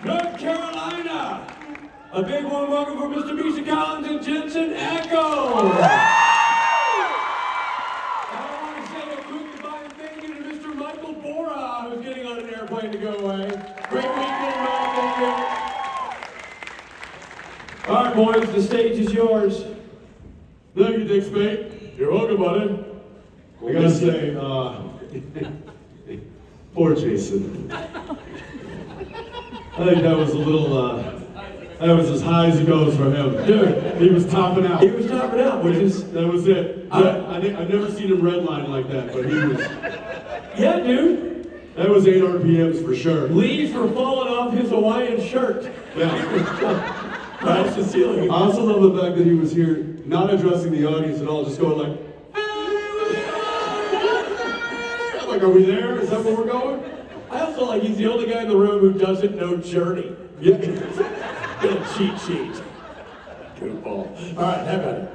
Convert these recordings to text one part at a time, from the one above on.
North Carolina. A big warm welcome for Mr. Misha and Jensen Ackles. I want to say a quick goodbye and thank you to Mr. Michael Bora, who's getting on an airplane to go away. Great weekend, man. Thank you. All right, boys, the stage is yours. Thank you, Dick Spade. You're welcome, buddy. I gotta say, poor Jason. I think that was a little, that was as high as it goes for him. Dude, he was topping out. He was topping out, which is... That was it. I've never seen him redline like that, but he was... Yeah, dude. That was 8 RPMs for sure. Leaves were falling off his Hawaiian shirt. Yeah. That's the ceiling. I also love the fact that he was here, not addressing the audience at all, just going like, I'm like, are we there? Is that where we're going? I also like he's the only guy in the room who doesn't know Journey. Yeah. Get a cheat sheet. Goofball. All right, have at it.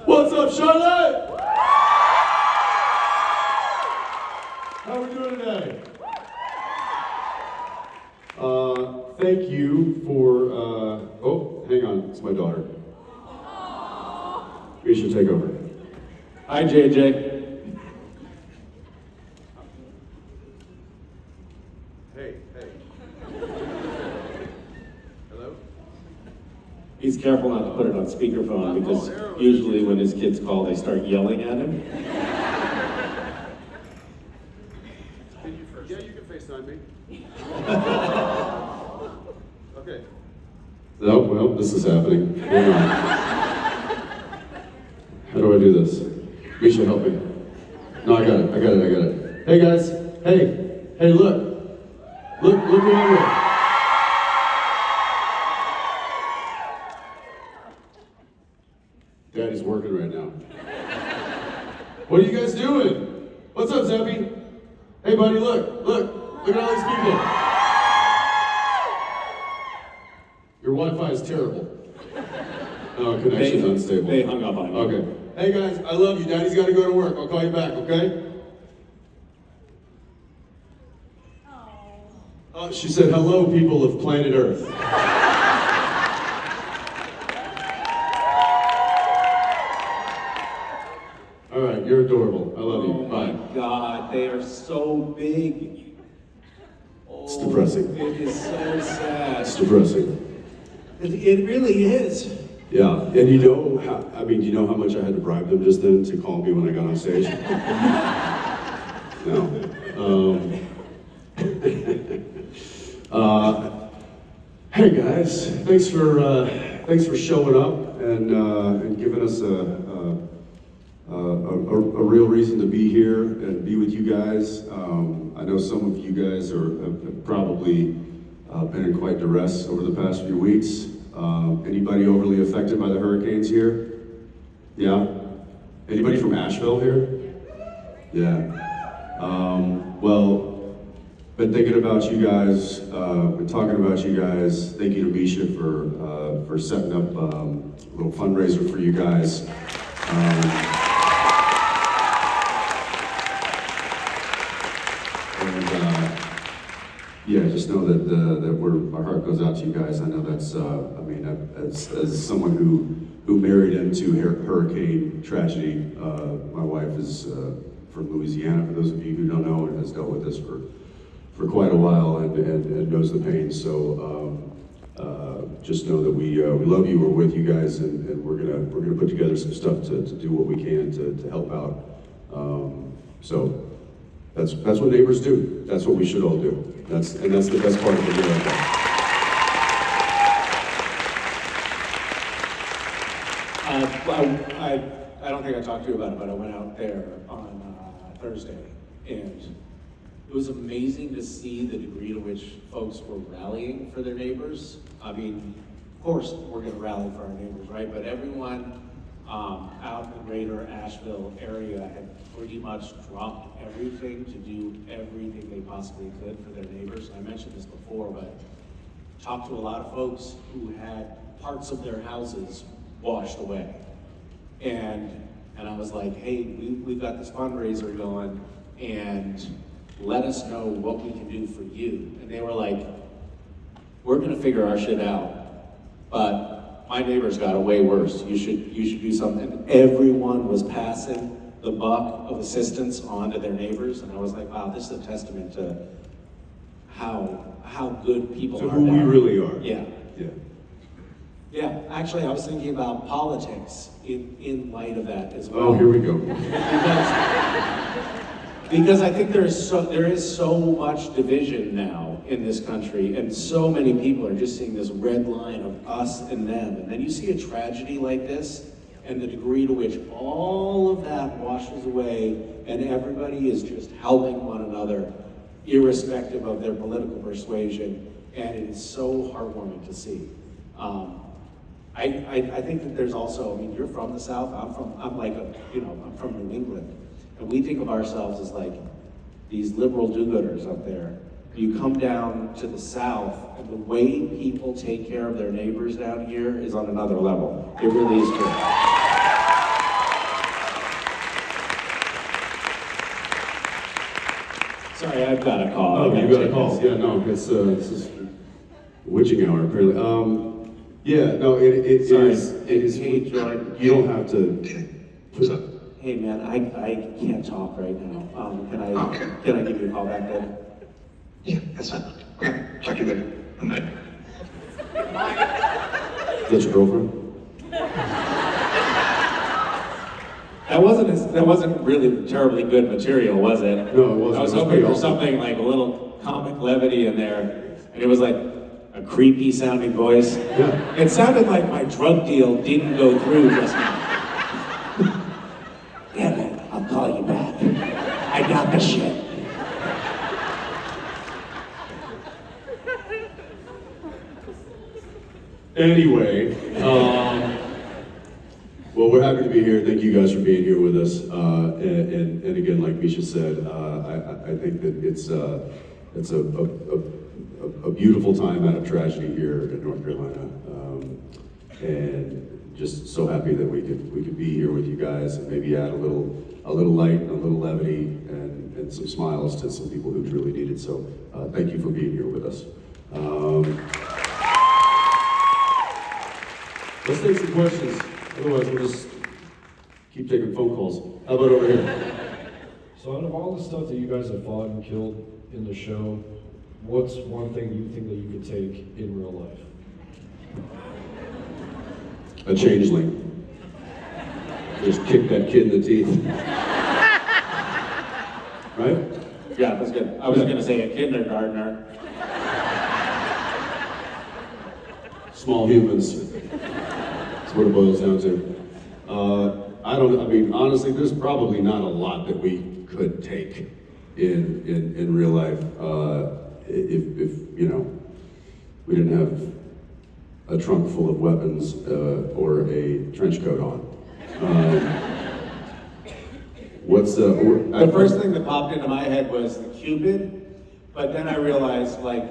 What's up, Charlotte? How are we doing today? Thank you for, oh, hang on, it's my daughter. We should take over. Hi, JJ. Hey. Hello? He's careful not to put it on speakerphone because usually when his kids call, they start yelling at him. Yeah, you can FaceTime me. Okay. Oh, well, this is happening. Hang on. How do I do this? Misha, help me. No, I got it. Hey, guys. Hey, look. Look who I'm with. Daddy's working right now. What are you guys doing? What's up, Zeppy? Hey, buddy, look at all these people. Your Wi-Fi is terrible. Oh, connection's unstable. They hung up on you. Okay. Hey guys, I love you. Daddy's got to go to work. I'll call you back, okay? Oh, she said, hello, people of planet Earth. All right, you're adorable. I love you. Bye. Oh my God, they are so big. It's depressing. It is so sad. It's depressing. It really is. Yeah, and you know how much I had to bribe them just then to call me when I got on stage? No. Hey guys, thanks for showing up and giving us a real reason to be here and be with you guys. I know some of you guys have probably been in quite duress over the past few weeks. Anybody overly affected by the hurricanes here? Yeah? Anybody from Asheville here? Yeah. Well, been thinking about you guys, been talking about you guys. Thank you to Misha for setting up a little fundraiser for you guys. Yeah, just know that our heart goes out to you guys. I know that's, as someone who married into hurricane tragedy, my wife is from Louisiana, for those of you who don't know, and has dealt with this for quite a while and knows the pain. So just know that we love you. We're with you guys, and we're gonna put together some stuff to do what we can to help out. So that's what neighbors do. That's what we should all do. That's the best part of the year. I don't think I talked to you about it, but I went out there on Thursday, and it was amazing to see the degree to which folks were rallying for their neighbors. I mean, of course, we're going to rally for our neighbors, right? But everyone out in the greater Asheville area had pretty much dropped everything to do everything they possibly could for their neighbors. And I mentioned this before, but talked to a lot of folks who had parts of their houses washed away. And I was like, hey, we've got this fundraiser going, and let us know what we can do for you. And they were like, we're gonna figure our shit out, but my neighbors got it way worse. You should do something. And everyone was passing the buck of assistance on to their neighbors, and I was like, wow, this is a testament to how good people So are. who we really are. Yeah. Yeah. Yeah, actually, I was thinking about politics in light of that as well. Oh, here we go. Because I think there is so much division now in this country, and so many people are just seeing this red line of us and them. And then you see a tragedy like this, and the degree to which all of that washes away, and everybody is just helping one another, irrespective of their political persuasion, and it is so heartwarming to see. I think that there's also, I mean, you're from the South, I'm from New England, and we think of ourselves as like these liberal do-gooders up there. You come down to the South, and the way people take care of their neighbors down here is on another level. It really is true. Sorry, I've got a call. Oh, you got a call. Yeah, no, this is witching hour, apparently. Yeah, no, it is. Hey, Jordan. You don't have to. What's up? Hey man, I can't talk right now. Okay. Can I give you a call back later? Yeah, that's fine. Okay, talk to you later. I'm good. That's your girlfriend? That wasn't really terribly good material, was it? No, it wasn't. I was It was hoping pretty for awesome. something like a little comic levity in there, and it was like a creepy sounding voice. Yeah. It sounded like my drug deal didn't go through just now. Yeah, man, I'll call you back. I got the shit. Anyway, well, we're happy to be here. Thank you guys for being here with us. And again, like Misha said, I think that it's a beautiful time out of tragedy here in North Carolina, and just so happy that we could be here with you guys and maybe add a little light and a little levity and some smiles to some people who truly need it. So thank you for being here with us. Let's take some questions. Otherwise, we'll just keep taking phone calls. How about over here? So out of all the stuff that you guys have fought and killed in the show, what's one thing you think that you could take in real life? A changeling. Just kick that kid in the teeth. Right? Yeah, that's good. I was gonna say a kindergartner. Small humans. That's what it boils down to. I mean, honestly, there's probably not a lot that we could take in real life if you know, we didn't have a trunk full of weapons or a trench coat on. What's The first thing that popped into my head was the Cupid, but then I realized, like,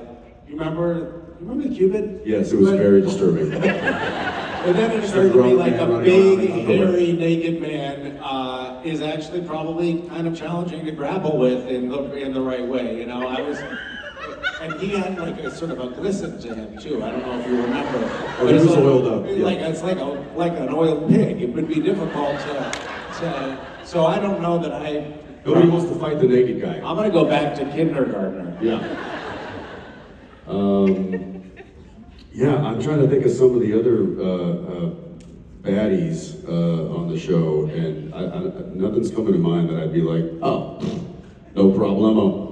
you remember the Cupid? Yes, it was very disturbing. But then it occurred to me like a big, hairy, naked man is actually probably kind of challenging to grapple with in the right way. You know, and he had like a sort of a glisten to him too. I don't know if you remember. Oh, he was oiled up. Yeah. Like it's like an oiled pig. It would be difficult to. So I don't know that I. Nobody wants to fight the naked guy. I'm gonna go back to kindergartner. Yeah. Yeah, I'm trying to think of some of the other baddies on the show, and nothing's coming to mind that I'd be like, oh, no problemo.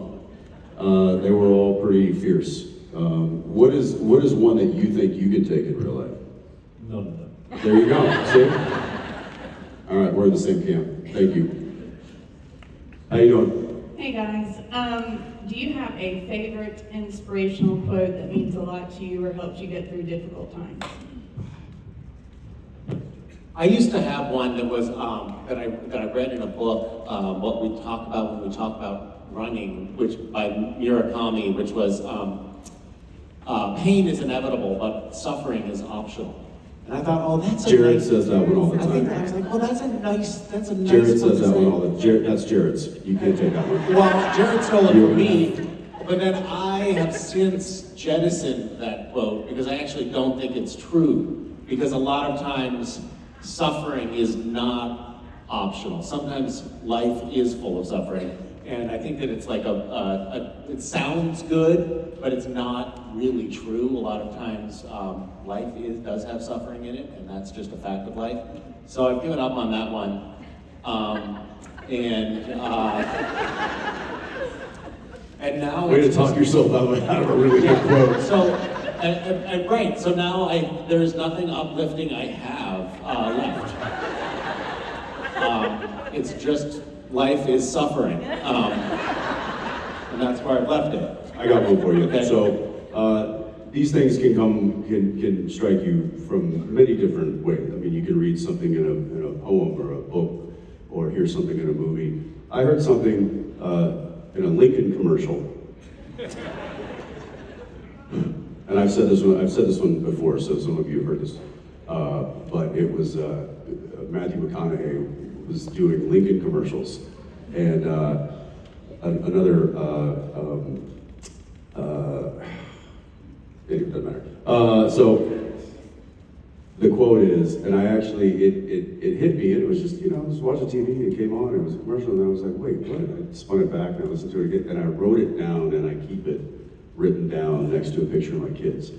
They were all pretty fierce. What is one that you think you can take in real life? None of them. There you go. See? All right, we're in the same camp. Thank you. How you doing? Hey guys, do you have a favorite inspirational quote that means a lot to you or helps you get through difficult times? I used to have one that was that I read in a book. What we talk about when we talk about running, which by Murakami, which was pain is inevitable, but suffering is optional. And I thought, oh, that's a Jared nice... says that one all the I think I time. was like, well, that's a nice Jared one says to that say. one all the time. That's Jared's. You can't take that one. Well, Jared stole it You from and me, but then I have since jettisoned that quote because I actually don't think it's true. Because a lot of times, suffering is not optional. Sometimes life is full of suffering. And I think that it's like it sounds good, but it's not really true. A lot of times, life does have suffering in it, and that's just a fact of life. So I've given up on that one. And now Way to talk yourself out of a really good quote. So, right. So now there's nothing uplifting I have left. It's just life is suffering, and that's where I've left it. I got one for you. Okay. So these things can strike you from many different ways. I mean, you can read something in a poem or a book, or hear something in a movie. I heard something in a Lincoln commercial, and I've said this one before, so some of you have heard this. But it was Matthew McConaughey was doing Lincoln commercials, and another. It doesn't matter. So the quote is, and I actually, it hit me, and it was just, I was watching TV, and it came on, and it was a commercial, and I was like, wait, what? I spun it back, and I listened to it again, and I wrote it down, and I keep it written down next to a picture of my kids.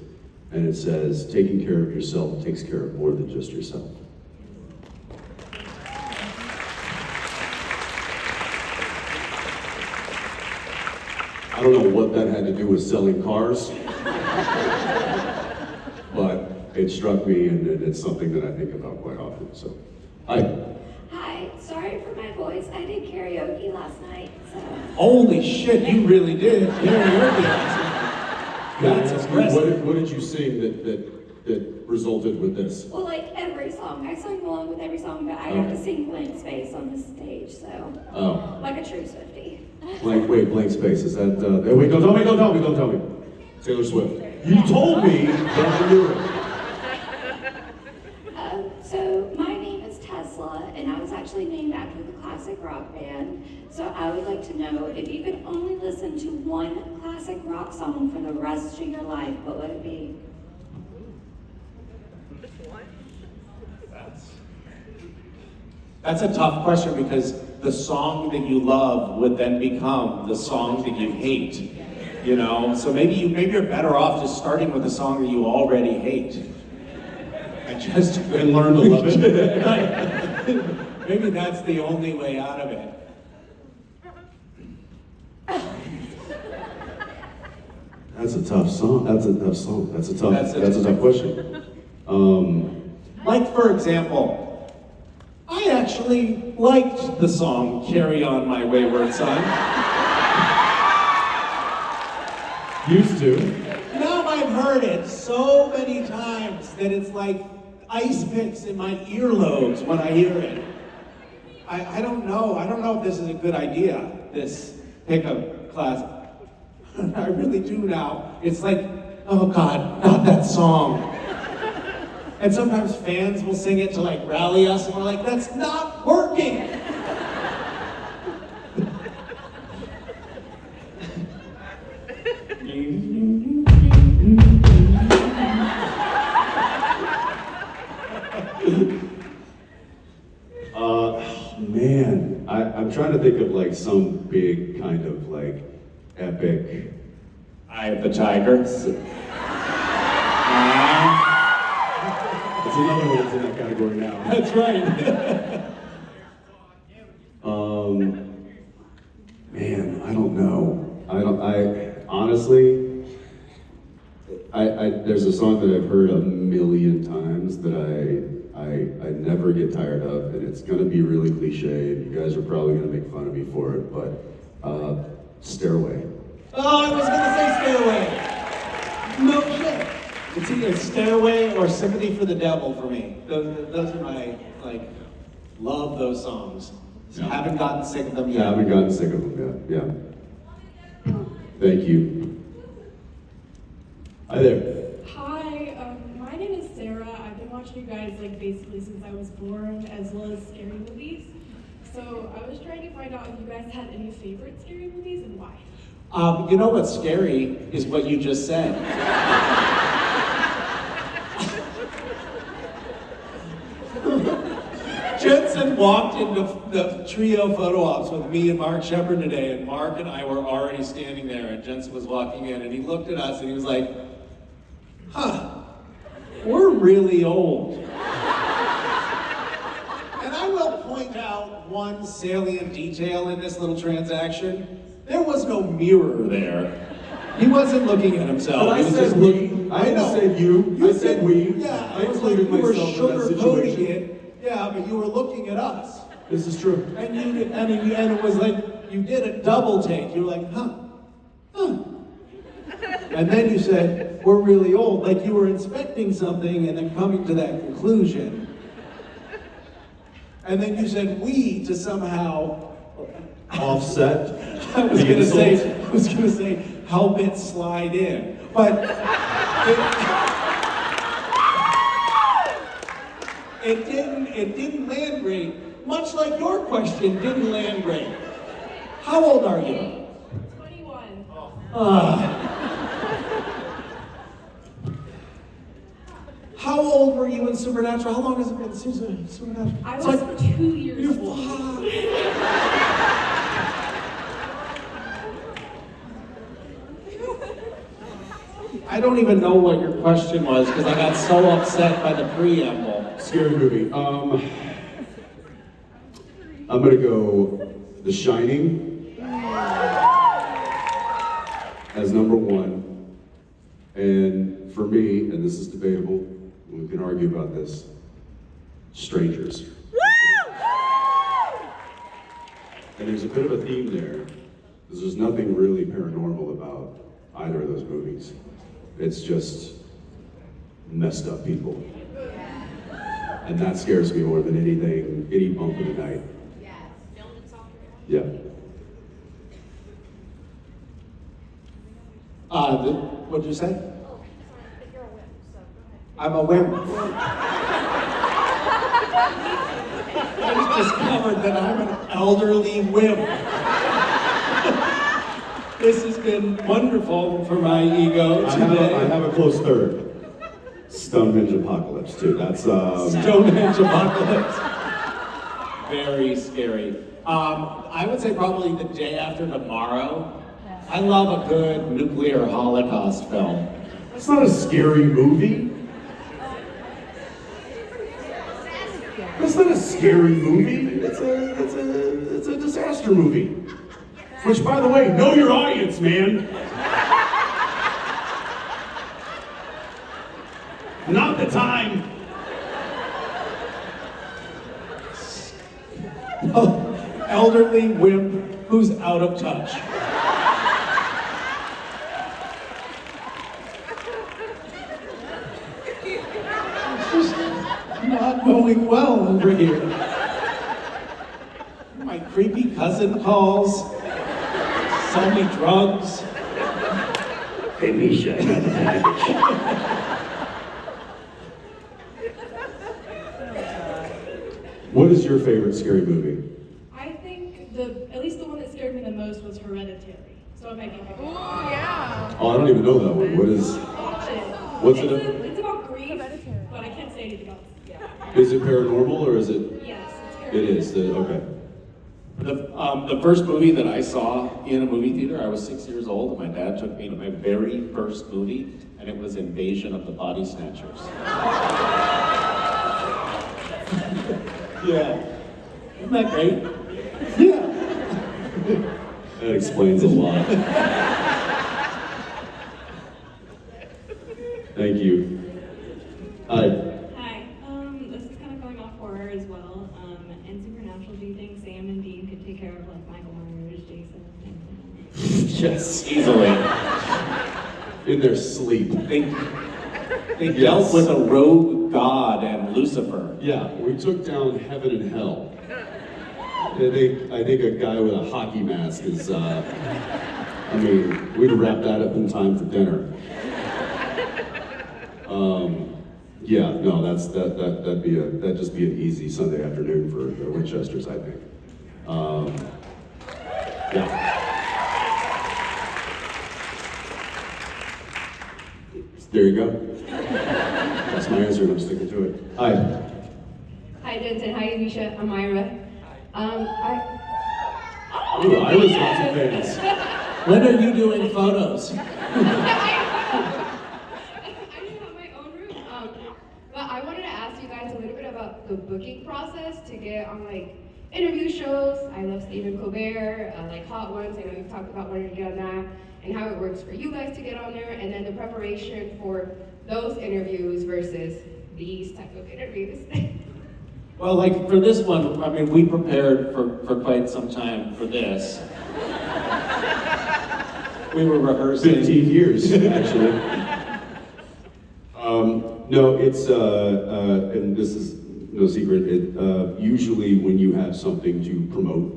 And it says, taking care of yourself takes care of more than just yourself. I don't know what that had to do with selling cars, but it struck me, and it's something that I think about quite often. So, hi. Hi, sorry for my voice. I did karaoke last night, so. Holy shit, you really did karaoke last night. Can I That's ask you, impressive. what did you sing that resulted with this? Well, like every song. I sung along with every song, but I have to sing blank space on the stage, so. Oh, Like a true Swiftie. blank space. Is that? Wait, don't tell me. Taylor Swift. You told me, but I knew it. So my name is Tesla, and I was actually named after the classic rock band. So I would like to know if you could only listen to one classic rock song for the rest of your life, what would it be? That's a tough question because the song that you love would then become the song that you hate. So maybe you're better off just starting with a song that you already hate. And learn to love it. Maybe that's the only way out of it. That's a tough song. That's a tough question. Like, for example, I actually liked the song Carry On My Wayward Son. Used to. Now I've heard it so many times that it's like ice picks in my earlobes when I hear it. I don't know. I don't know if this is a good idea, this pickup class. I really do now. It's like, oh God, not that song. And sometimes fans will sing it to like rally us, and we're like, that's not working. Man, I'm trying to think of like some big kind of like epic. Eye of the Tiger. It's another one that's in that category now. That's right. Man, I don't know. I honestly, there's a song that I've heard a million times that I never get tired of, and it's gonna be really cliche, and you guys are probably gonna make fun of me for it, but Stairway. Oh, I was gonna say Stairway. No shit. It's either Stairway or Sympathy for the Devil for me. Those are my, love those songs. Yeah. Haven't gotten sick of them Yeah, I yet. haven't gotten sick of them yet, yeah. Thank you. Hi there. Hi, my name is Sarah. I've been watching you guys like basically since I was born, as well as scary movies. So I was trying to find out if you guys had any favorite scary movies and why. You know what's scary is what you just said. Jensen walked into the trio photo ops with me and Mark Shepard today, and Mark and I were already standing there, and Jensen was walking in, and he looked at us and he was like, huh, we're really old. And I will point out one salient detail in this little transaction. There was no mirror there. He wasn't looking at himself. But He I was said just we. looking. I didn't say you. I said we. Yeah, I it was like included you were myself in that sugarcoating situation. it. Yeah, but you were looking at us. This is true. And and it was like you did a double take. You were like, huh. And then you said, we're really old, like you were inspecting something and then coming to that conclusion. And then you said we to somehow Offset. I was the gonna say help it slide in. But it didn't land great, much like your question didn't land great. How old are you? 21. How old were you in Supernatural? How long has it been since Supernatural? I It's was like 2 years you're old. I don't even know what your question was because I got so upset by the preamble. Scary movie. I'm gonna go The Shining as number one. And for me, and this is debatable, we can argue about this, Strangers. And there's a bit of a theme there, because there's nothing really paranormal about either of those movies. It's just messed up people. And that scares me more than anything, any bump in the night. Yeah. What'd you say? I'm a wimp. I just discovered that I'm an elderly wimp. This has been wonderful for my ego today. I have a close third. Stonehenge Apocalypse too. That's Stonehenge Apocalypse. Very scary. I would say probably The Day After Tomorrow. I love a good nuclear holocaust film. That's not a scary movie. That's not a scary movie. It's a disaster movie. Which, by the way, know your audience, man. Not the time. Oh, elderly wimp who's out of touch. It's just not going well over here. My creepy cousin calls, sell me drugs. Hey, Misha, I got the package. What is your favorite scary movie? I think at least the one that scared me the most was Hereditary. So it might be pick Oh, I don't even know that one. What is? Watch it. What's It's about grief, but I can't say anything else. Is it paranormal or is it? Yes, it's It is. Okay. The first movie that I saw in a movie theater, I was 6 years old, and my dad took me to my very first movie, and it was Invasion of the Body Snatchers. Yeah. Isn't that great? Yeah. That explains a lot. Thank you. Hi. Hi, this is kind of going off horror as well. In Supernatural, do you think Sam and Dean could take care of like Michael Myers, Jason, and Yes, easily. In their sleep. They dealt with a rogue god and Lucifer. Yeah, we took down heaven and hell. I think a guy with a hockey mask is, we'd wrap that up in time for dinner. Yeah, no, that'd just be an easy Sunday afternoon for the Winchesters, I think. Yeah. There you go. That's my answer, and I'm sticking to it. Hi. Hi Jensen, hi Misha, I'm Myra. Ooh, Ira's got some fans. When are you doing photos? I do have my own room. But I wanted to ask you guys a little bit about the booking process to get on like interview shows. I love Stephen Colbert, like Hot Ones. I know you've talked about wanting to get on that and how it works for you guys to get on there, and then the preparation for those interviews versus these type of interviews. Well, like for this one, I mean, we prepared for quite some time for this. We were rehearsing. 15 years, actually. No, it's, and this is no secret, usually when you have something to promote,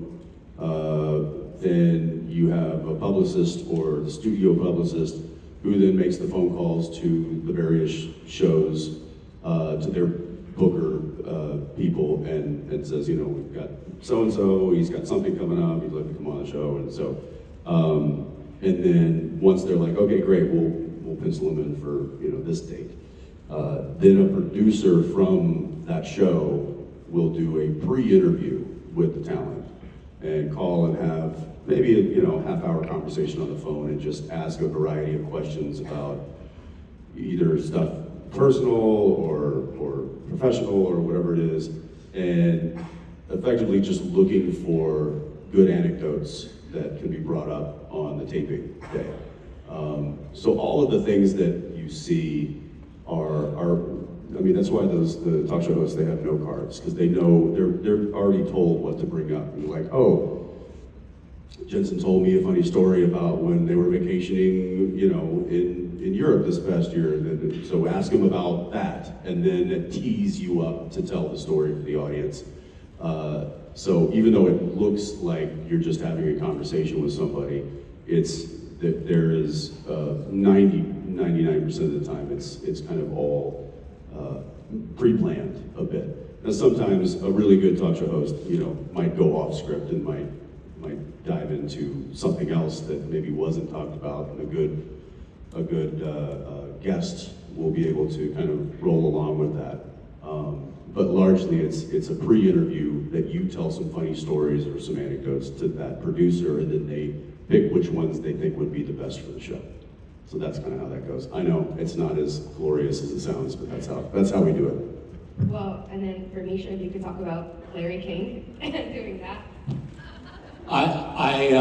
then you have a publicist or the studio publicist who then makes the phone calls to the various shows, to their booker people, and says, you know, we've got so-and-so, he's got something coming up, he'd like to come on the show, and so, and then once they're like, okay, great, we'll pencil him in for, you know, this date. Then a producer from that show will do a pre-interview with the talent and call and have maybe a, you know, half-hour conversation on the phone and just ask a variety of questions about either stuff personal or professional or whatever it is, and effectively just looking for good anecdotes that can be brought up on the taping day. So all of the things that you see are I mean, that's why the talk show hosts, they have no cards, because they know, they're already told what to bring up. And like, oh, Jensen told me a funny story about when they were vacationing, you know, in Europe this past year. And so ask him about that, and then tease you up to tell the story for the audience. So even though it looks like you're just having a conversation with somebody, it's that there is 99% of the time it's kind of all pre-planned a bit. Now sometimes a really good talk show host, you know, might go off script and might dive into something else that maybe wasn't talked about, and a good guest will be able to kind of roll along with that. But largely it's a pre-interview that you tell some funny stories or some anecdotes to that producer, and then they pick which ones they think would be the best for the show. So that's kind of how that goes. I know it's not as glorious as it sounds, but that's how we do it. Well, and then for Misha, if you could talk about Larry King doing that. I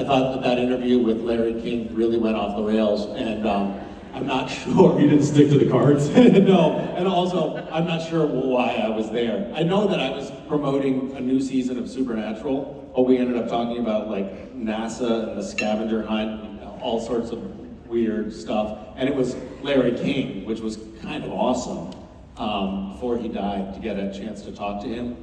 thought that interview with Larry King really went off the rails, and I'm not sure. You didn't stick to the cards? No, and also, I'm not sure why I was there. I know that I was promoting a new season of Supernatural, but we ended up talking about like NASA and the scavenger hunt, and all sorts of weird stuff. And it was Larry King, which was kind of awesome, before he died, to get a chance to talk to him.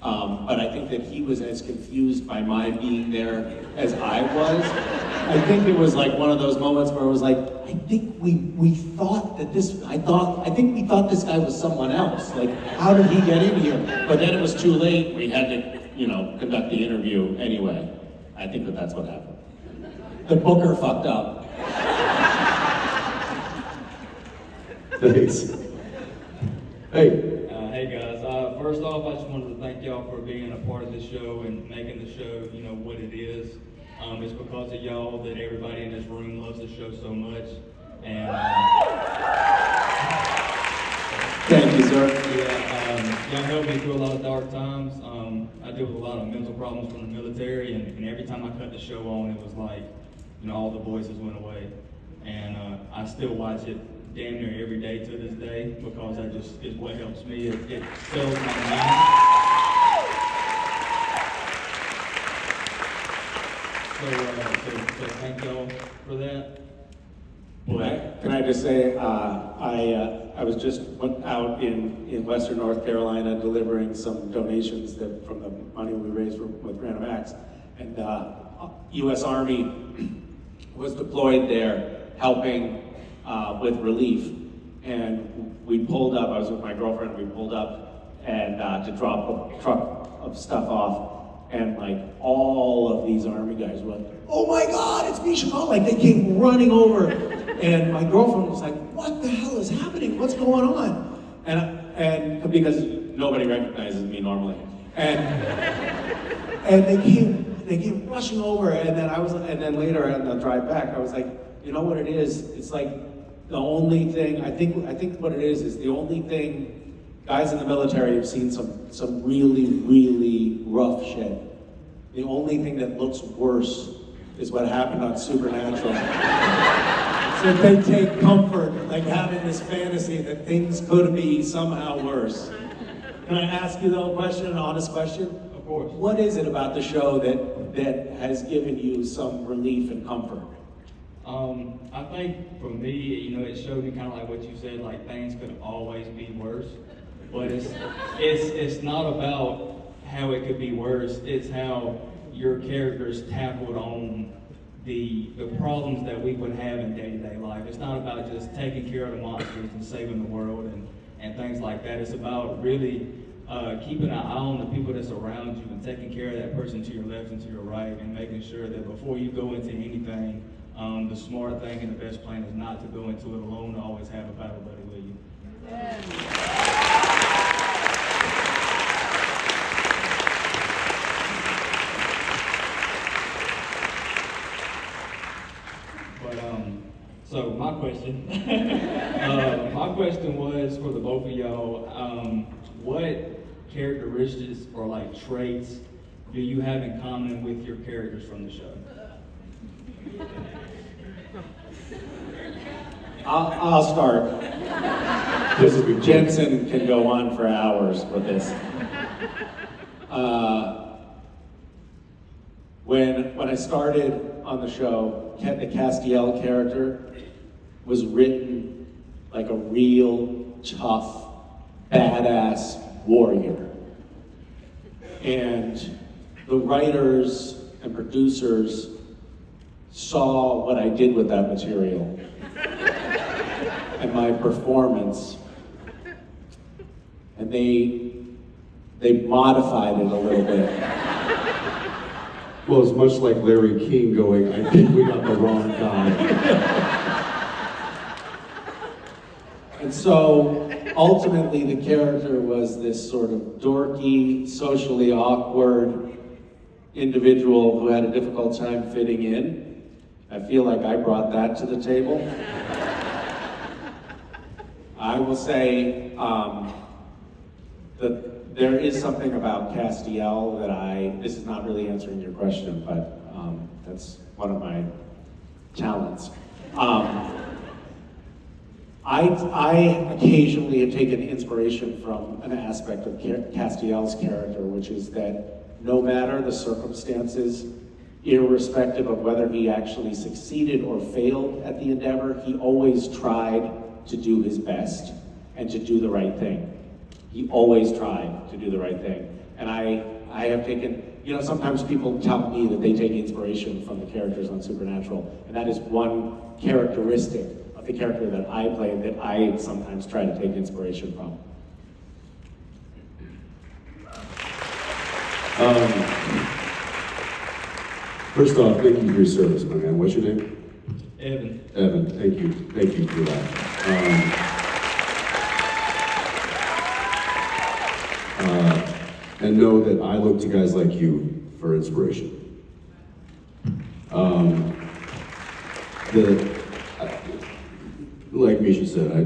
But I think that he was as confused by my being there as I was. I think it was like one of those moments where it was like, I think we thought this guy was someone else. Like, how did he get in here? But then it was too late. We had to, you know, conduct the interview anyway. I think that's what happened. The booker fucked up. Thanks. Hey. Hey guys, first off, I just wanted to thank y'all for being a part of this show and making the show, you know, what it is. It's because of y'all that everybody in this room loves the show so much. And thank you, sir. Yeah, y'all helped me through a lot of dark times. I deal with a lot of mental problems from the military, and every time I cut the show on, it was like, you know, all the voices went away. And I still watch it damn near every day to this day, because it's what helps me. It fills my mind. So thank y'all for that. Can I just say, I was just went out in Western North Carolina delivering some donations from the money we raised with Random Acts, and U.S. Army was deployed there helping with relief, and we pulled up. I was with my girlfriend. We pulled up and to drop a truck of stuff off, and like all of these army guys were like, "Oh my God, it's Misha!" Like they came running over, and my girlfriend was like, "What the hell is happening? What's going on?" And because nobody recognizes me normally, and they came rushing over, and then later on the drive back, I was like, you know what it is? It's like the only thing I think what it is the only thing. Guys in the military have seen some really, really rough shit. The only thing that looks worse is what happened on Supernatural. So they take comfort, like having this fantasy that things could be somehow worse. Can I ask you though a question, an honest question? Of course. What is it about the show that has given you some relief and comfort? I think for me, you know, it showed me kind of like what you said, like things could always be worse. But it's not about how it could be worse. It's how your characters tackled on the problems that we would have in day-to-day life. It's not about just taking care of the monsters and saving the world and things like that. It's about really keeping an eye on the people that's around you and taking care of that person to your left and to your right, and making sure that before you go into anything, the smart thing and the best plan is not to go into it alone, to always have a battle buddy with you. So my question, my question was for the both of y'all, what characteristics or like traits do you have in common with your characters from the show? I'll start. Jensen can go on for hours with this. When I started on the show, the Castiel character was written like a real tough, badass warrior. And the writers and producers saw what I did with that material and my performance, and they modified it a little bit. Well, it's much like Larry King going, I think we got the wrong guy. And so, ultimately, the character was this sort of dorky, socially awkward individual who had a difficult time fitting in. I feel like I brought that to the table. I will say that there is something about Castiel that this is not really answering your question, but that's one of my talents. I occasionally have taken inspiration from an aspect of Castiel's character, which is that no matter the circumstances, irrespective of whether he actually succeeded or failed at the endeavor, he always tried to do his best and to do the right thing. He always tried to do the right thing. And I have taken, sometimes people tell me that they take inspiration from the characters on Supernatural, and that is one characteristic of the character that I play that I sometimes try to take inspiration from. First off, thank you for your service, my man. What's your name? Evan. Evan, thank you for that. And know that I look to guys like you for inspiration. Like Misha said, I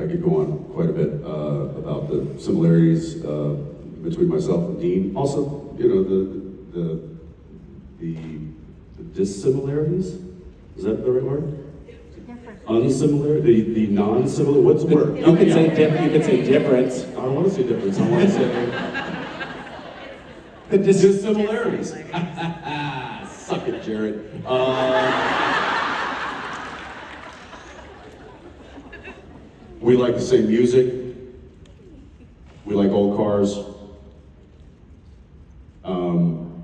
could go on quite a bit about the similarities between myself and Dean. Also, the dissimilarities. Is that the right word? Unsimilar, the non-similar. What's the word? You could say difference. I don't want to say difference. I want to say the dissimilarities. Suck it, Jared. We like the same music. We like old cars.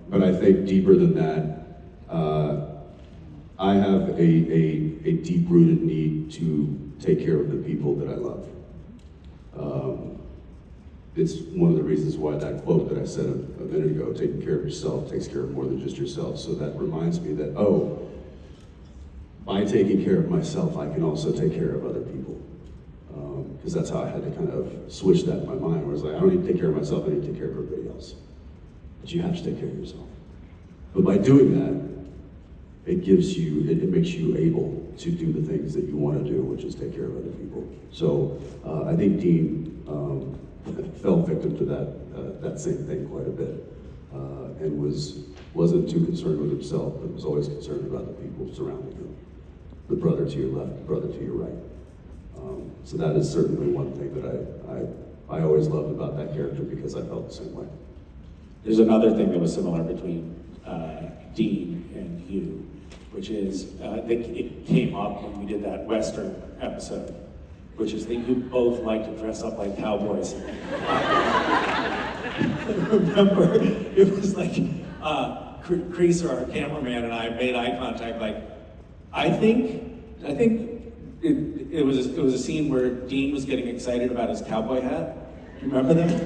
But I think deeper than that, I have a deep-rooted need to take care of the people that I love. It's one of the reasons why that quote that I said a minute ago, taking care of yourself takes care of more than just yourself. So that reminds me that, oh, by taking care of myself, I can also take care of other people. Because that's how I had to kind of switch that in my mind, where it's like, I don't need to take care of myself, I need to take care of everybody else. But you have to take care of yourself. But by doing that, it gives you, it makes you able to do the things that you want to do, which is take care of other people. So I think Dean fell victim to that same thing quite a bit, and wasn't too concerned with himself, but was always concerned about the people surrounding him. The brother to your left, the brother to your right. So that is certainly one thing that I always loved about that character, because I felt the same way. There's another thing that was similar between Dean and you, which is it came up when we did that Western episode, which is that you both like to dress up like cowboys. Remember, it was like Creaser, our cameraman, and I made eye contact. Like, I think it was a scene where Dean was getting excited about his cowboy hat. Remember that?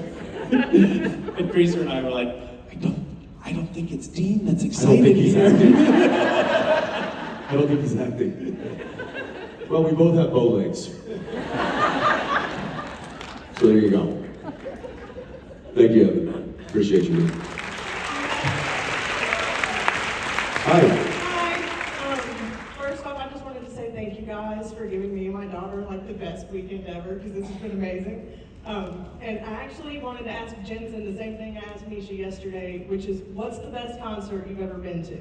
And Creaser and I were like, I don't think it's Dean that's excited. I don't think he's acting. I don't think he's acting. Well, we both have bow legs. So there you go. Thank you, Evan. Appreciate you. Hi. Hi. First off, I just wanted to say thank you guys for giving me and my daughter like the best weekend ever, because this has been amazing. And I actually wanted to ask Jensen the same thing I asked Misha yesterday, which is, what's the best concert you've ever been to?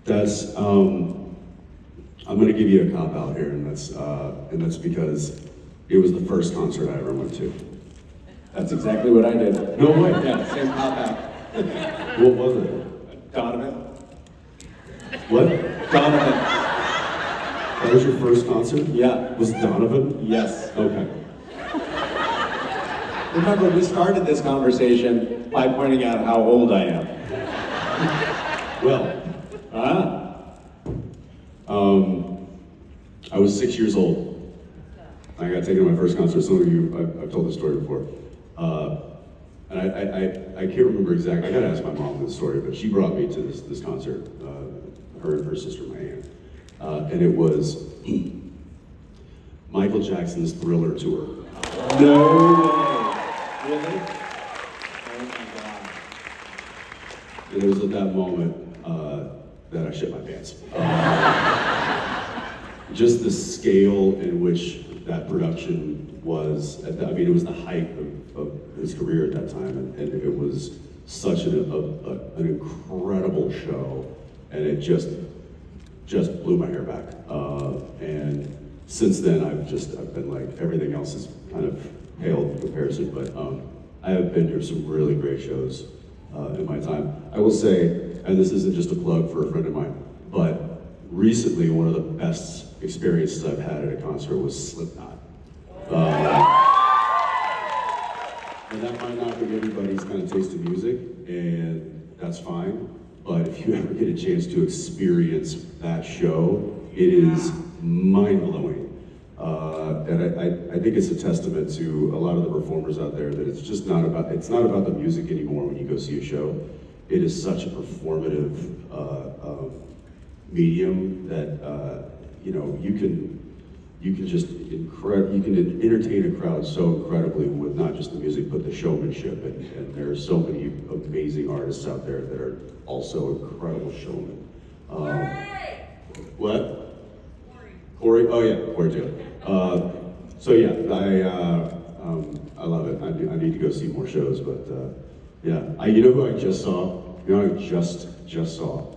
That's I'm going to give you a cop out here, and that's because it was the first concert I ever went to. That's exactly what I did. No way. Yeah, same cop out. What was it? Donovan. What? Donovan. That was your first concert? Yeah. Was Donovan? Yes. Okay. Remember, we started this conversation by pointing out how old I am. Well, I was 6 years old. I got taken to my first concert. Some of you, I've told this story before. And I can't remember exactly. I gotta ask my mom this story, but she brought me to this concert, her and her sister, my aunt. And it was Michael Jackson's Thriller tour. No way. Really? Oh my God. And it was at that moment that I shit my pants. Just the scale in which that production was, it was the height of his career at that time, and it was such an incredible show, and it just blew my hair back. And since then, I've been like, everything else is kind of pale in comparison, but I have been to some really great shows in my time. I will say, and this isn't just a plug for a friend of mine, but recently one of the best experiences I've had at a concert was Slipknot. And that might not be everybody's kind of taste of music, and that's fine. But if you ever get a chance to experience that show, it is mind-blowing. And I think it's a testament to a lot of the performers out there that it's not about the music anymore when you go see a show. It is such a performative medium that you can entertain a crowd so incredibly with not just the music but the showmanship, and there are so many amazing artists out there that are also incredible showmen. What? Corey? Oh yeah, Corey too. So yeah, I love it. I need to go see more shows, but yeah. You know who I just saw? You know who I just saw?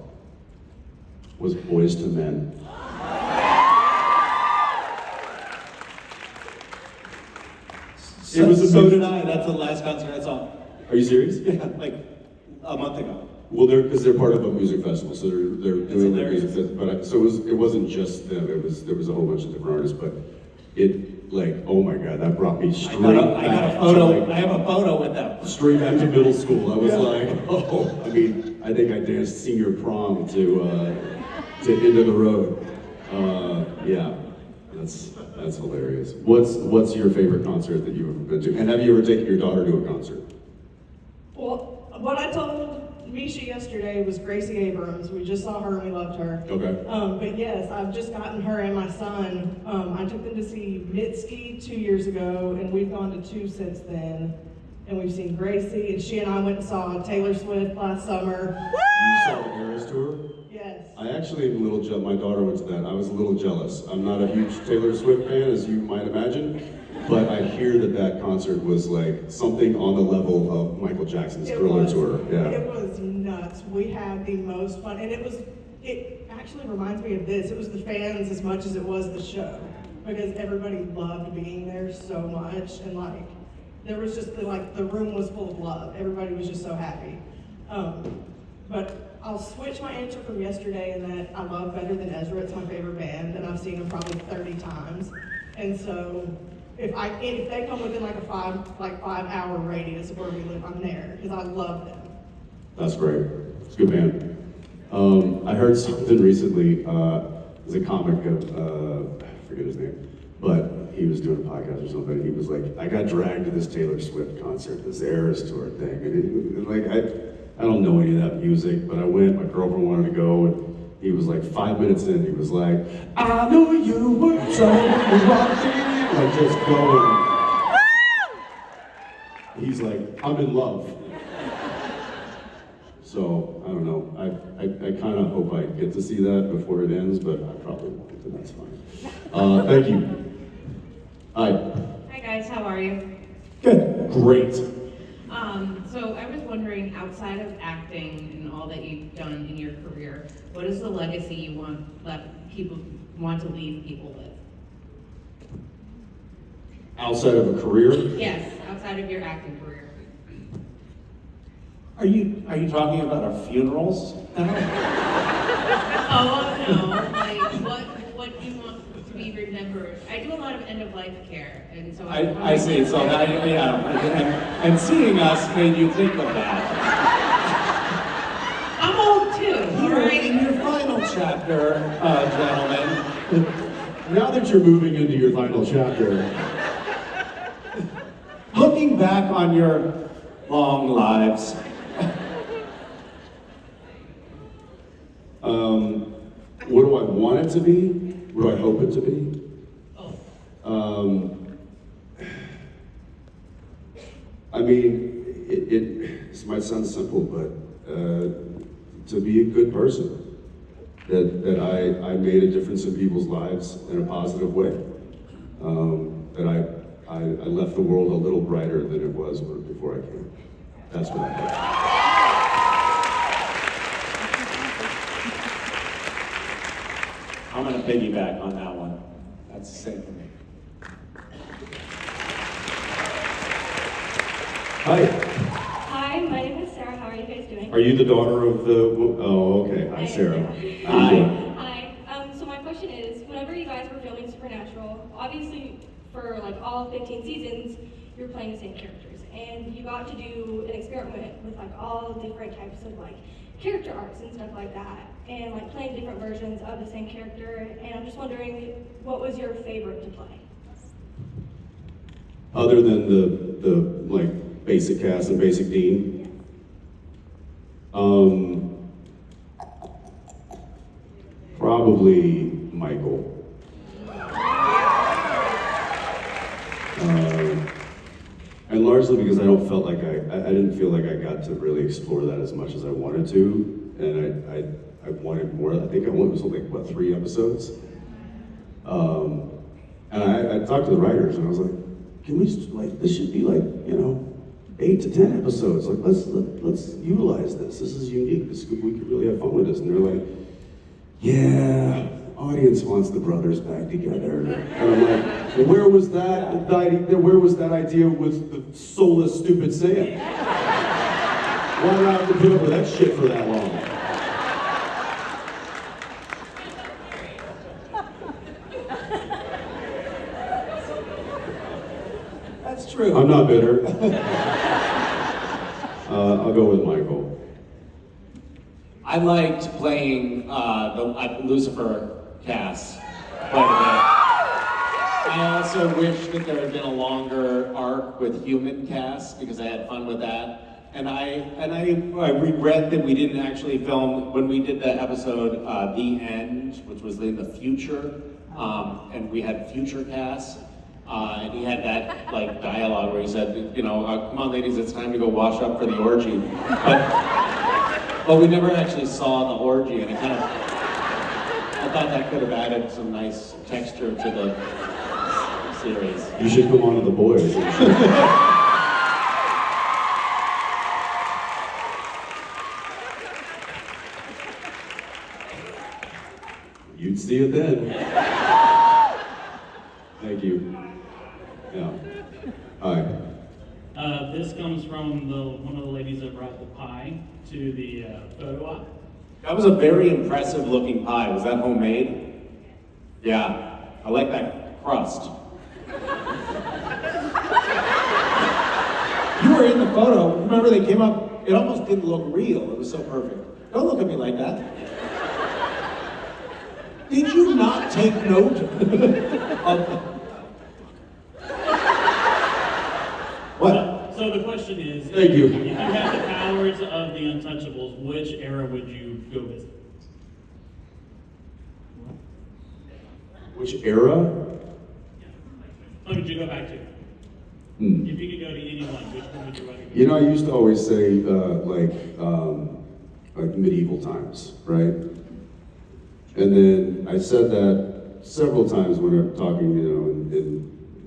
Was Boys to Men. So did I. That's the last concert I saw. Are you serious? Yeah, like a month ago. Well, because they're part of a music festival, so they're doing their music festival. But it wasn't just them. There was a whole bunch of different artists, but oh my God, that brought me straight back. I got a photo. I have a photo with them. Straight back to middle school. I was like, I I think I danced senior prom to Into the Road. Yeah, that's hilarious. What's your favorite concert that you've ever been to? And have you ever taken your daughter to a concert? Well, what I told Misha yesterday was Gracie Abrams. We just saw her and we loved her. Okay. But yes, I've just gotten her and my son. I took them to see Mitski 2 years ago, and we've gone to 2 since then. And we've seen Gracie, and she and I went and saw Taylor Swift last summer. You saw the Eras tour? Yes. I actually am a little jealous. My daughter went to that. I was a little jealous. I'm not a huge Taylor Swift fan, as you might imagine, but I hear that concert was like something on the level of Michael Jackson's Thriller tour. Yeah. It was nuts. We had the most fun, and it actually reminds me of this. It was the fans as much as it was the show, because everybody loved being there so much, and like, there was just the room was full of love. Everybody was just so happy. But I'll switch my answer from yesterday in that I love Better Than Ezra. It's my favorite band, and I've seen them probably 30 times. And so if they come within like a 5-hour radius of where we live, I'm there because I love them. That's great. It's a good band. I heard something recently. There's a comic I forget his name, but he was doing a podcast or something. He was like, I got dragged to this Taylor Swift concert, this Eras tour thing, and I don't know any of that music, but I went. My girlfriend wanted to go, and he was like 5 minutes in. He was like, I knew you were watching, like just going. He's like, I'm in love. So I don't know. I kind of hope I get to see that before it ends, but I probably won't, and that's fine. Thank you. Hi. Hi guys, how are you? Good. Great. So I was wondering, outside of acting and all that you've done in your career, what is the legacy you want to leave people with? Outside of a career? Yes, outside of your acting career. Are you talking about our funerals? Oh no, like what you want to be remembered. I do a lot of end of life care, and so I see. So and seeing us made you think of that. I'm old too. Here Right? in your final chapter, gentlemen. Now that you're moving into your final chapter, Looking back on your long lives. what do I want it to be? What do I hope it to be? I mean, this might sound simple, but to be a good person. That I made a difference in people's lives in a positive way. That I left the world a little brighter than it was before I came. That's what I hope. I'm gonna piggyback on that one. That's the same for me. Hi. Hi, my name is Sarah. How are you guys doing? Are you the daughter of the? Oh, okay. Hi, Sarah. Hi. So my question is, whenever you guys were filming Supernatural, obviously for like all 15 seasons, you're playing the same characters, and you got to do an experiment with like all different types of like character arcs and stuff like that, and like playing different versions of the same character. And I'm just wondering, what was your favorite to play? Other than the like basic cast and basic Dean. Probably Michael. And largely because I didn't feel like I got to really explore that as much as I wanted to, and I wanted more. I think I wanted something like 3 episodes. And I talked to the writers, and I was like, can we this should be 8 to 10 episodes. Like let's utilize this. This is unique. We could really have fun with this. And they're like, yeah, audience wants the brothers back together. And I'm like, well, where was that idea with the soulless, stupid Sam? Why do I have to put up with that shit for that long? That's true. I'm not bitter. I'll go with Michael. I liked playing the Lucifer Cass quite a bit. I also wish that there had been a longer arc with human Cass because I had fun with that. And I regret that we didn't actually film when we did the episode The End, which was in the future, and we had future Cass. And he had that like dialogue where he said, you know, come on ladies, it's time to go wash up for the orgy. But we never actually saw the orgy, and I thought that could have added some nice texture to the series. You should come on to The Boys. You'd see it then. Thank you. Yeah. Hi. This comes from one of the ladies that brought the pie to the photo op. That was a very impressive looking pie. Was that homemade? Yeah. I like that crust. You were in the photo. Remember they came up, it almost didn't look real. It was so perfect. Don't look at me like that. Did you not take note of... What? So the question is, Thank you. If you had the powers of the Untouchables, which era would you go visit? Which era? What would you go back to? If you could go to anyone, which one would you like to go to? You know, I used to always say like medieval times, right? And then I said that several times when I'm talking, you know,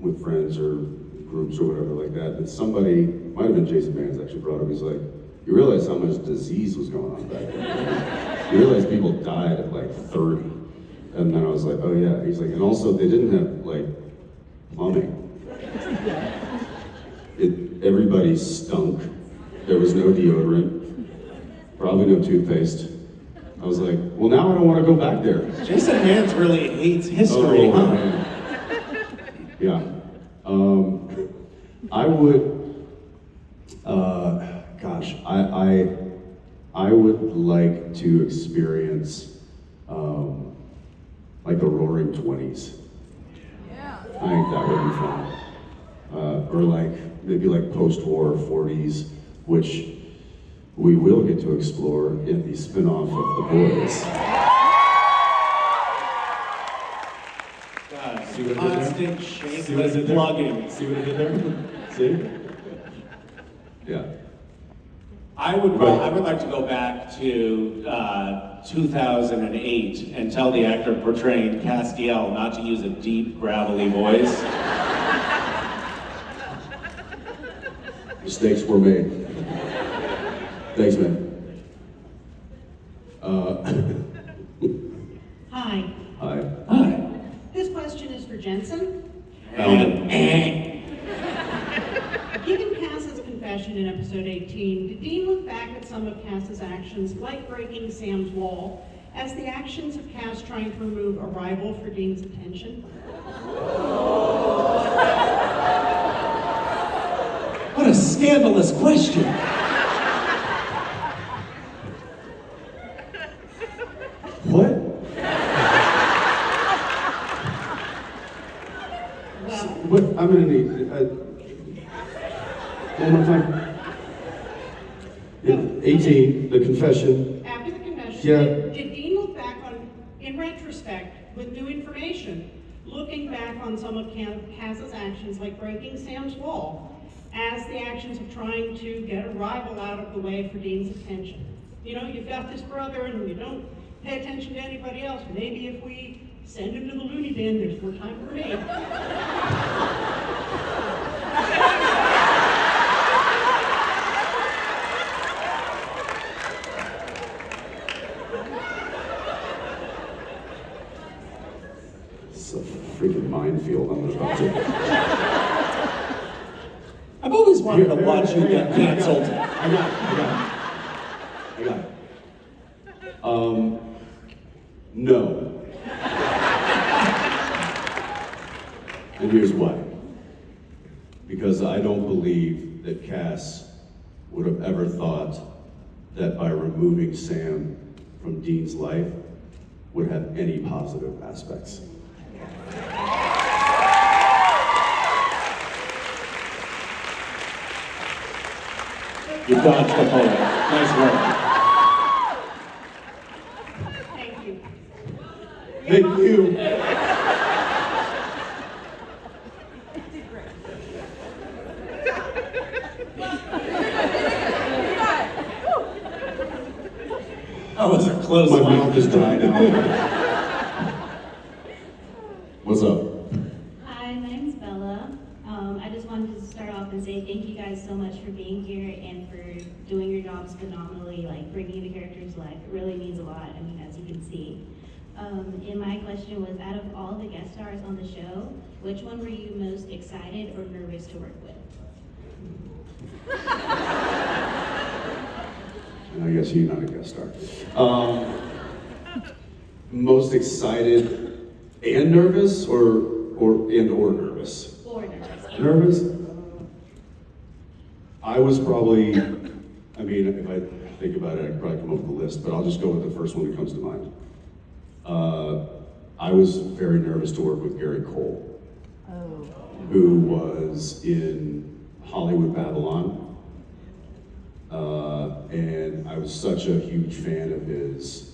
with friends or groups or whatever like that. And somebody, might have been Jason Vance actually brought up, he's like, you realize how much disease was going on back then. You realize people died at like 30. And then I was like, oh yeah. He's like, and also they didn't have like plumbing. Everybody stunk. There was no deodorant, probably no toothpaste. I was like, well now I don't want to go back there. Jason Vance really hates history, huh? Man. Yeah. I would, gosh, I would like to experience like the Roaring 20s. Yeah. I think that would be fun. Or like maybe like post-war 40s, which we will get to explore in the spin-off of The Boys. God, See what I did there? constant shameless plugging. See what I did there? See? Yeah. I would like to go back to 2008 and tell the actor portraying Castiel not to use a deep, gravelly voice. Mistakes were made. Thanks, man. Hi. Hi. Hi. This question is for Jensen. Given Cass's confession in episode 18, did Dean look back at some of Cass's actions, like breaking Sam's wall, as the actions of Cass trying to remove a rival for Dean's attention? What a scandalous question. What? What? I'm gonna need one more time. Yeah, 18, the confession. After the confession, Yeah. did Dean look back on, in retrospect, with new information, looking back on some of Cass's actions, like breaking Sam's wall, as the actions of trying to get a rival out of the way for Dean's attention? You know, you've got this brother and you don't pay attention to anybody else. Maybe if we send him to the loony bin, there's more time for me. It's a freaking minefield I'm about to. I've always wanted to watch you get canceled. I got it. No. And here's why. Because I don't believe that Cass would have ever thought that by removing Sam, from Dean's life would have any positive aspects. You dodged the bullet. Nice work. Thank you. Thank you. That was a close My one. mouth is dry now. What's up? Hi, my name's Bella. I just wanted to start off and say thank you guys so much for being here and for doing your jobs phenomenally, like bringing the characters to life. It really means a lot, I mean, as you can see. And my question was, out of all the guest stars on the show, which one were you most excited or nervous to work with? I guess you're not a guest star. Most excited and nervous, or nervous? Or nervous. Nervous? I was probably, I mean, if I think about it, I could probably come up with a list, but I'll just go with the first one that comes to mind. I was very nervous to work with Gary Cole, who was in Hollywood Babylon. And I was such a huge fan of his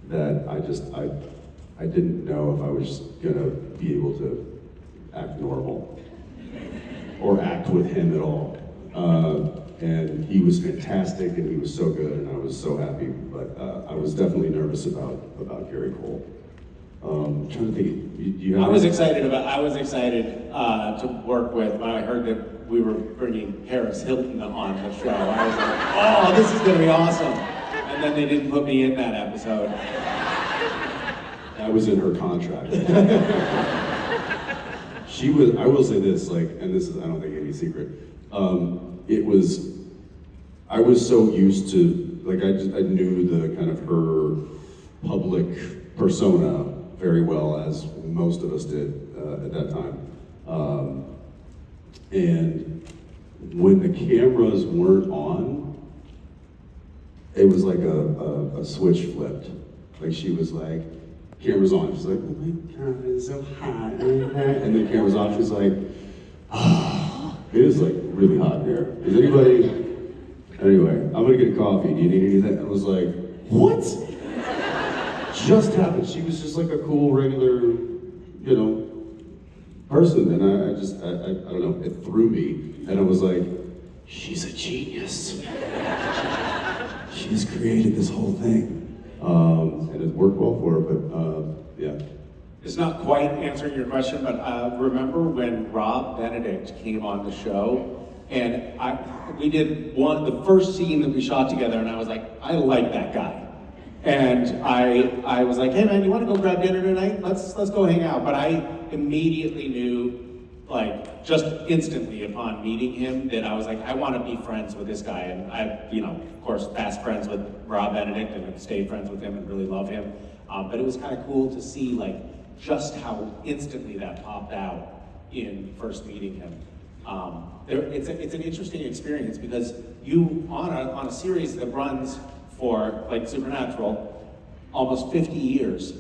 that I didn't know if I was gonna be able to act normal or act with him at all. And he was fantastic, and he was so good, and I was so happy. But I was definitely nervous about Gary Cole. I'm trying to think. You have I was excited to work with when I heard that we were bringing Paris Hilton on the show. I was like, oh, this is gonna be awesome. And then they didn't put me in that episode. That was in her contract. She was, I will say this, like, and this is, I don't think any secret. I was so used to, like, I knew the kind of her public persona very well, as most of us did at that time. And when the cameras weren't on, it was like a switch flipped. Like, she was like, camera's on, she's like, oh my God, it's so hot. And then camera's off, she's like, ah, it is like really hot here. Is anybody, anyway, I'm gonna get coffee, do you need anything? I was like, what? Just happened. She was just like a cool, regular, person, and I don't know, it threw me, and I was like, she's a genius. She's created this whole thing. And it worked well for her, but yeah. It's not quite answering your question, but remember when Rob Benedict came on the show, and we did the first scene that we shot together, and I was like, I like that guy. And I was like, hey man, you want to go grab dinner tonight? Let's go hang out. But I immediately knew, like, just instantly upon meeting him, that I was like, I want to be friends with this guy. And I, of course, fast friends with Rob Benedict and have stayed friends with him and really love him. But it was kind of cool to see, like, just how instantly that popped out in first meeting him. It's an interesting experience because you, on a series that runs for, like, Supernatural, almost 50 years,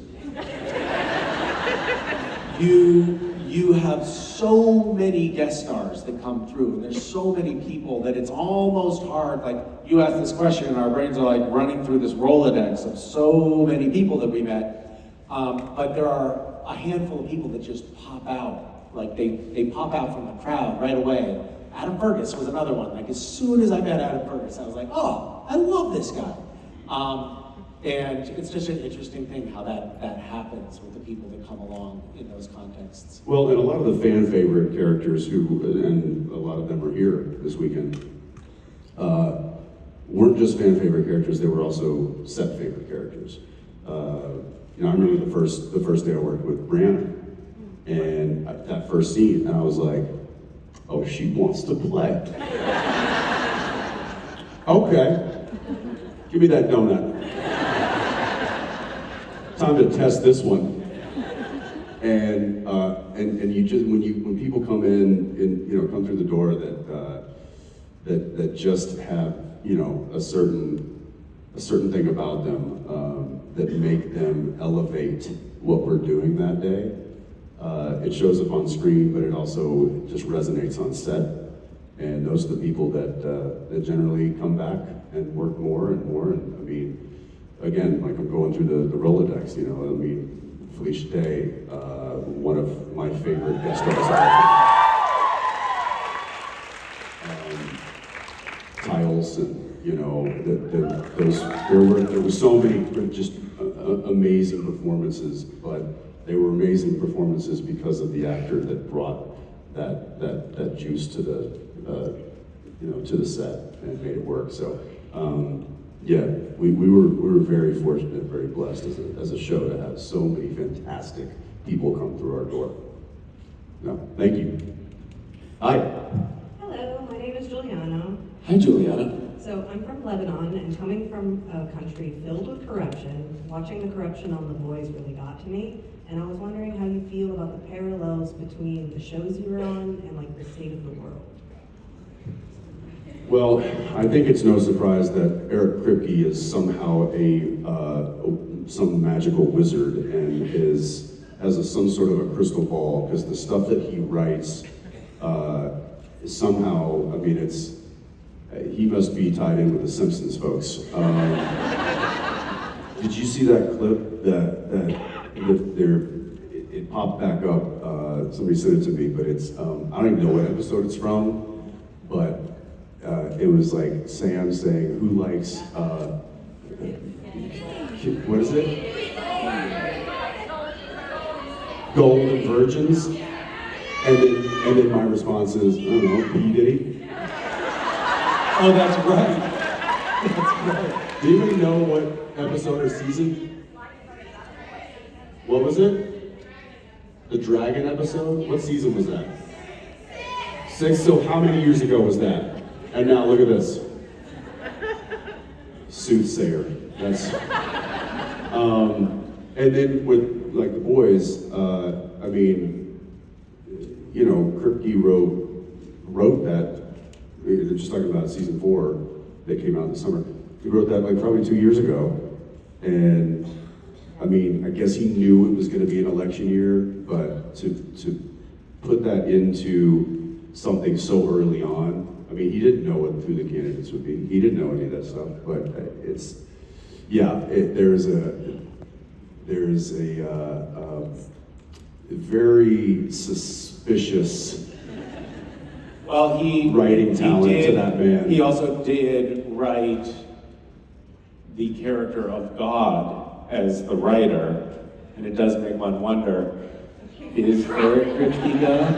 you have so many guest stars that come through, and there's so many people that it's almost hard. Like, you asked this question, and our brains are like running through this Rolodex of so many people that we met. But there are a handful of people that just pop out. Like, they pop out from the crowd right away. Adam Fergus was another one. Like, as soon as I met Adam Fergus, I was like, oh, I love this guy. And it's just an interesting thing how that happens with the people that come along in those contexts. Well, and a lot of the fan favorite characters and a lot of them are here this weekend, weren't just fan favorite characters, they were also set favorite characters. I remember the first day I worked with Brianna, and that first scene, and I was like, oh, she wants to play. Okay, give me that donut. Time to test this one. And you just, when people come in and come through the door that just have a certain a certain thing about them that make them elevate what we're doing that day. It shows up on screen, but it also just resonates on set. And those are the people that generally come back and work more and more. And I mean, again, like I'm going through the Rolodex, you know, I mean, Felicia Day, one of my favorite guest stars. Ty Olson, you know, there were so many just amazing performances, but they were amazing performances because of the actor that brought that juice to the set and made it work. So yeah, we were very fortunate, very blessed as a show to have so many fantastic people come through our door. No, thank you. Hi. Hello, my name is Juliana. Hi, Juliana. So I'm from Lebanon, and coming from a country filled with corruption, watching the corruption on The Boys really got to me. And I was wondering how you feel about the parallels between the shows you were on and like the state of the world. Well, I think it's no surprise that Eric Kripke is somehow some magical wizard and has some sort of a crystal ball, because the stuff that he writes somehow, I mean, he must be tied in with the Simpsons folks. Did you see that clip it popped back up? Somebody sent it to me, but it's, I don't even know what episode it's from, but it was like Sam saying, who likes, what is it? Golden virgins? And then my response is, I don't know, P. Diddy? Oh, that's right. That's right. Do you even know what episode or season? What was it? The dragon episode? What season was that? 6, so how many years ago was that? And now look at this. Soothsayer. That's and then with like The Boys, I mean, you know, Kripke wrote that. They're just talking about season 4 that came out in the summer. He wrote that like probably 2 years ago, and I mean, I guess he knew it was going to be an election year, but to put that into something so early on, I mean, he didn't know who the candidates would be. He didn't know any of that stuff, but it's, yeah, there's a very suspicious writing talent to that man. He also did write the character of God as the writer, and it does make one wonder, is Eric Kripke God?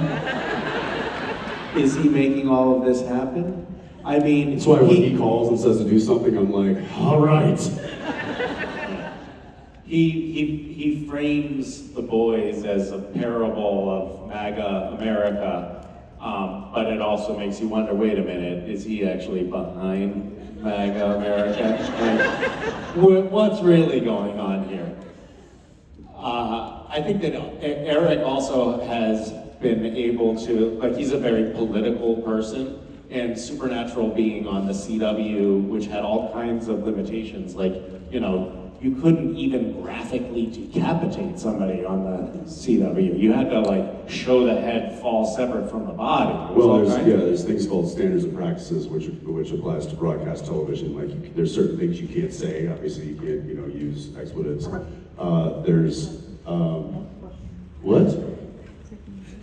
Is he making all of this happen? I mean, that's why when he calls and says to do something, I'm like, all right. He frames The Boys as a parable of MAGA America, but it also makes you wonder, wait a minute, is he actually behind MAGA America? Like, what's really going on here? I think that Eric also has been able to, like, he's a very political person, and Supernatural being on the CW, which had all kinds of limitations, like, you know, you couldn't even graphically decapitate somebody on the CW. You had to like show the head fall separate from the body. Well, there's things called standards and practices, which applies to broadcast television. Like there's certain things you can't say. Obviously, you can't use expletives. There's what?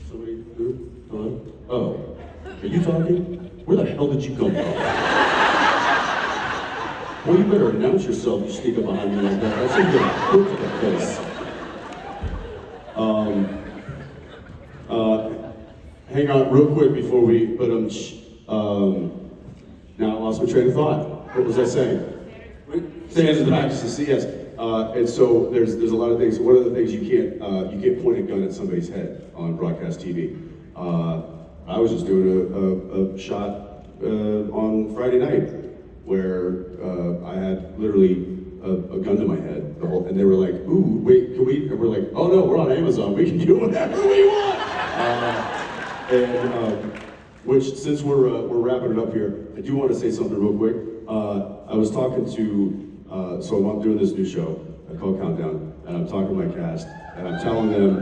Somebody? Hello? Oh, are you talking? Where the hell did you come from? Well, you better announce yourself, you sneak up behind me like that. That's a good hook to the face. Hang on real quick before we, but now I lost my train of thought. What was I saying? Standards and practices, yes. And so there's a lot of things. One of the things you can't point a gun at somebody's head on broadcast TV. I was just doing a shot on Friday night, where I had literally a gun to my head, and they were like, ooh, wait, can we? And we're like, oh no, we're on Amazon, we can do whatever we want. Which, since we're wrapping it up here, I do want to say something real quick. I was talking to So I'm doing this new show called Countdown, and I'm talking to my cast, and I'm telling them,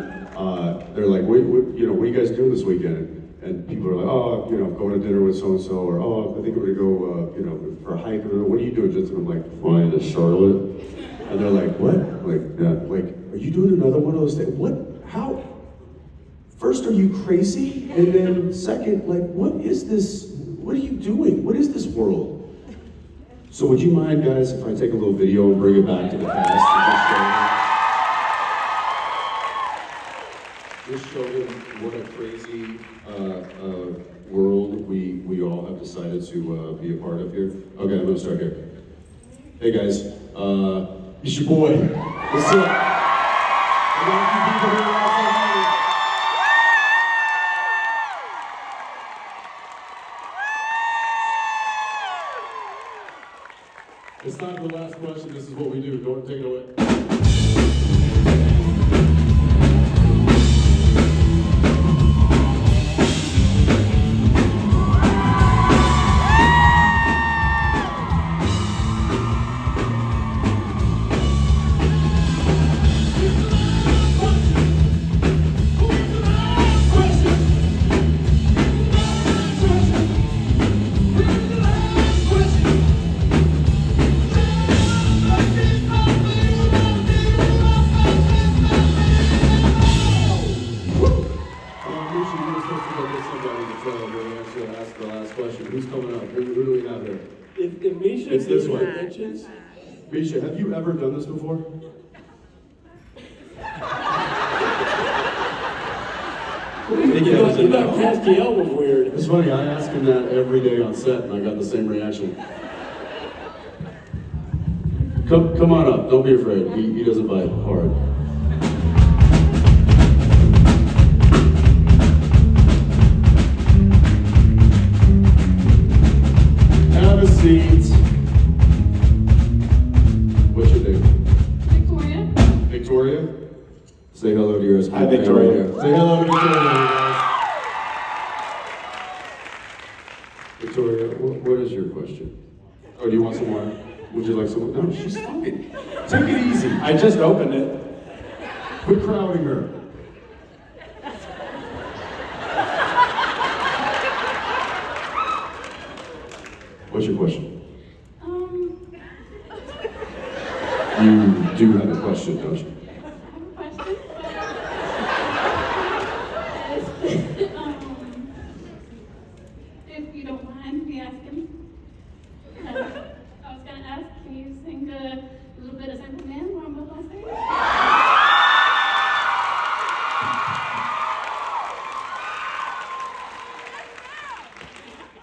they're like, what are you guys doing this weekend? And people are like, oh, going to dinner with so-and-so, or oh, I think we're gonna go, for a hike, or what are you doing, Jensen? I'm like, flying to Charlotte. And they're like, what? Like, yeah, like, are you doing another one of those things? What? How? First, are you crazy? And then second, like, what is this? What are you doing? What is this world? So would you mind, guys, if I take a little video and bring it back to the past and just show them what a crazy world we all have decided to be a part of here? Okay, I'm gonna start here. Hey guys, it's your boy. What's up? I got a few people here outside. It's time for the last question. This is what we do. Go and take it away. If Misha It's this way. mentions, Misha, have you ever done this before? you thought Castiel was weird. It's funny, I ask him that every day on set and I got the same reaction. Come on up, don't be afraid. He doesn't bite hard. Have a seat. What's your name? Victoria. Victoria? Say hello to your husband. Hi, Victoria. Say hello to Victoria, guys. Victoria, what is your question? Oh, do you want some more? Would you like some more? No, she's fine. Take it easy. I just opened it. Quit crowding her. What's your question? You do have a question, don't you? If you don't mind me asking, I was going to ask, can you sing a little bit of Simple Man while I'm up on stage?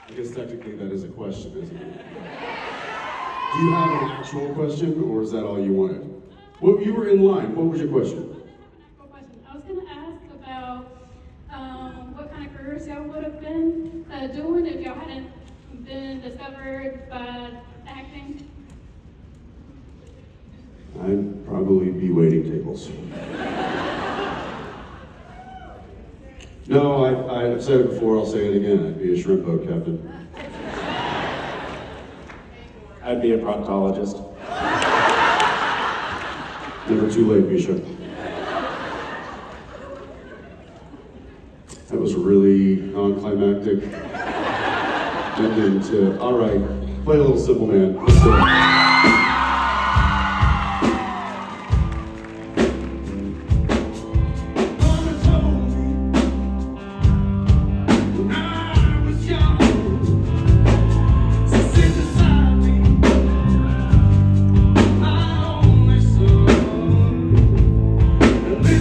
I guess technically that is a question, isn't it? Do you have an actual question, or is that all you wanted? Well, you were in line. What was your question? I was going to ask about what kind of careers y'all would have been doing if y'all hadn't been discovered by acting. I'd probably be waiting tables. No, I've said it before, I'll say it again. I'd be a shrimp boat captain. I'd be a proctologist. Never too late, Misha. That was really non-climactic. Ending to, all right, play a little Simple Man. Let's do it.